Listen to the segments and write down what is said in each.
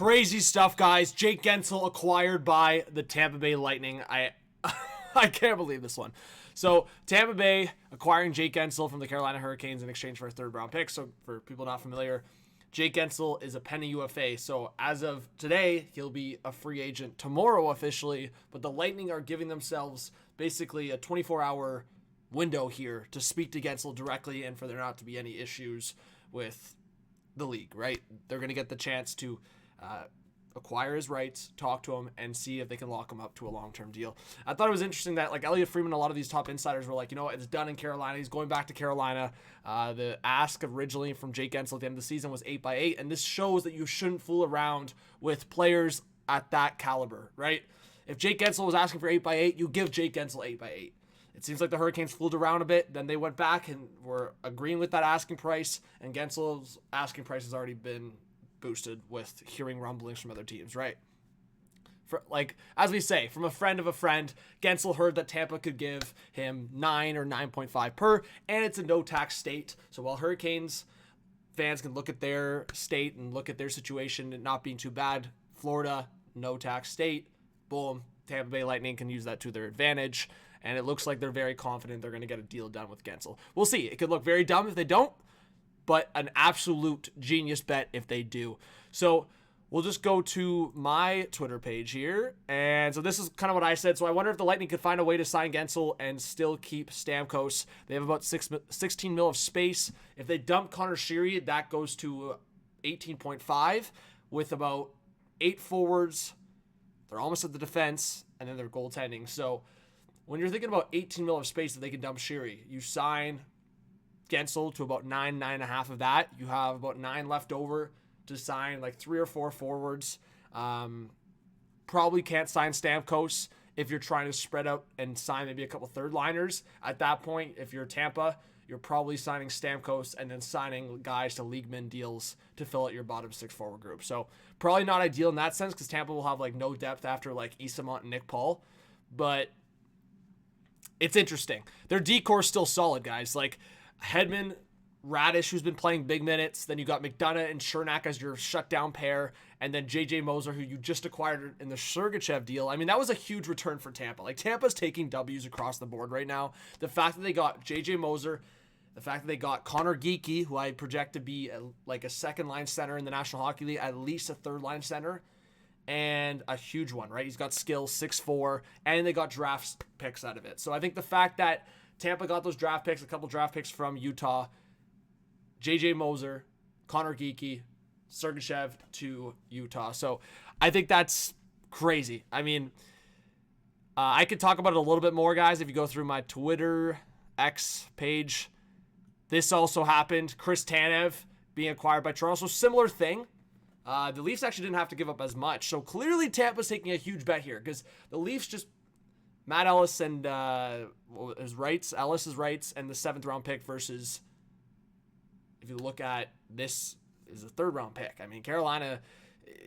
Crazy stuff, guys. Jake Guentzel acquired by the Tampa Bay Lightning. I can't believe this one. So Tampa Bay acquiring Jake Guentzel from the Carolina Hurricanes in exchange for a third-round pick. So for people not familiar, Jake Guentzel is a penny UFA. So as of today, he'll be a free agent tomorrow officially. But the Lightning are giving themselves basically a 24-hour window here to speak to Guentzel directly and for there not to be any issues with the league, right? They're going to get the chance to acquire his rights, talk to him, and see if they can lock him up to a long-term deal. I thought it was interesting that, like, Elliot Friedman, a lot of these top insiders were like, you know what, it's done in Carolina. He's going back to Carolina. The ask originally from Jake Guentzel at the end of the season was 8x8, and this shows that you shouldn't fool around with players at that caliber, right? If Jake Guentzel was asking for 8x8, you give Jake Guentzel 8x8. It seems like the Hurricanes fooled around a bit. Then they went back and were agreeing with that asking price, and Guentzel's asking price has already been boosted with hearing rumblings from other teams, right? Like, as we say, from a friend of a friend, Guentzel heard that Tampa could give him 9 or 9.5 per, and it's a no-tax state. So while Hurricanes fans can look at their state and look at their situation and not being too bad, Florida, no-tax state, boom, Tampa Bay Lightning can use that to their advantage, and it looks like they're very confident they're going to get a deal done with Guentzel. We'll see. It could look very dumb if they don't, but an absolute genius bet if they do. So we'll just go to my Twitter page here. And so this is kind of what I said. So I wonder if the Lightning could find a way to sign Guentzel and still keep Stamkos. They have about 16 mil of space. If they dump Connor Sheary, that goes to 18.5 with about 8 forwards. They're almost at the defense, and then they're goaltending. So when you're thinking about 18 mil of space that they can dump Sheary, you sign Guentzel to about 9.5 of that. You have about 9 left over to sign like 3 or 4 forwards. Probably can't sign Stamkos if you're trying to spread out and sign maybe a couple third liners. At that point, if you're Tampa, you're probably signing Stamkos and then signing guys to league min deals to fill out your bottom 6 forward group. So probably not ideal in that sense because Tampa will have like no depth after like Isamont and Nick Paul. But it's interesting. Their decor is still solid, guys. Like Hedman, Radish, who's been playing big minutes. Then you got McDonough and Chernak as your shutdown pair. And then J.J. Moser, who you just acquired in the Sergachev deal. I mean, that was a huge return for Tampa. Like, Tampa's taking W's across the board right now. The fact that they got J.J. Moser, the fact that they got Connor Geekie, who I project to be like a second-line center in the National Hockey League, at least a third-line center, and a huge one, right? He's got skill, 6'4", and they got draft picks out of it. So I think the fact that Tampa got those draft picks, a couple draft picks from Utah, J.J. Moser, Connor Geekie, Sergachev to Utah. So I think that's crazy. I mean, I could talk about it a little bit more, guys, if you go through my Twitter X page. This also happened. Chris Tanev being acquired by Toronto. So similar thing. The Leafs actually didn't have to give up as much. So clearly Tampa's taking a huge bet here because the Leafs just Matt Ellis and his rights, Ellis's rights, and the 7th round pick versus, if you look at this, is a 3rd round pick. I mean, Carolina,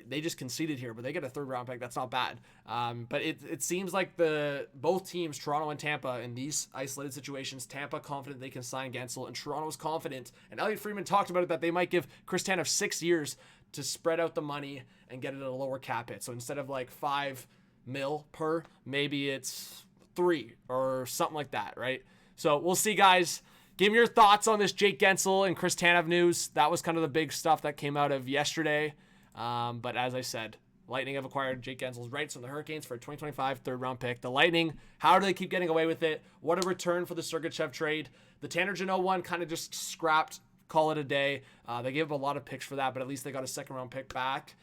they just conceded here, but they get a 3rd round pick. That's not bad. But it seems like both teams, Toronto and Tampa, in these isolated situations, Tampa confident they can sign Guentzel, and Toronto's confident. And Elliot Friedman talked about it that they might give Chris Tanev 6 years to spread out the money and get it at a lower cap hit. So instead of like 5 mil per, maybe it's 3 or something like that, right? So we'll see, guys. Give me your thoughts on this Jake Guentzel and Chris Tanev news. That was kind of the big stuff that came out of yesterday. But as I said, Lightning have acquired Jake Guentzel's rights from the Hurricanes for a 2025 3rd round pick. The Lightning, how do they keep getting away with it? What a return for the Sergachev trade. The Tanner Jeannot one kind of just scrapped, call it a day. They gave up a lot of picks for that, but at least they got a 2nd round pick back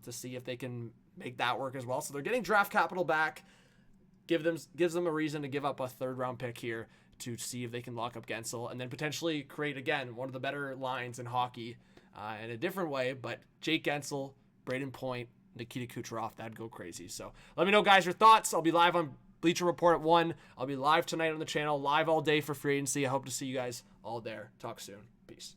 to see if they can make that work as well. So they're getting draft capital back. Gives them a reason to give up a 3rd round pick here to see if they can lock up Guentzel and then potentially create, again, one of the better lines in hockey in a different way. But Jake Guentzel, Braden Point, Nikita Kucherov, that'd go crazy. So let me know, guys, your thoughts. I'll be live on Bleacher Report at 1. I'll be live tonight on the channel, live all day for free agency. I hope to see you guys all there. Talk soon. Peace.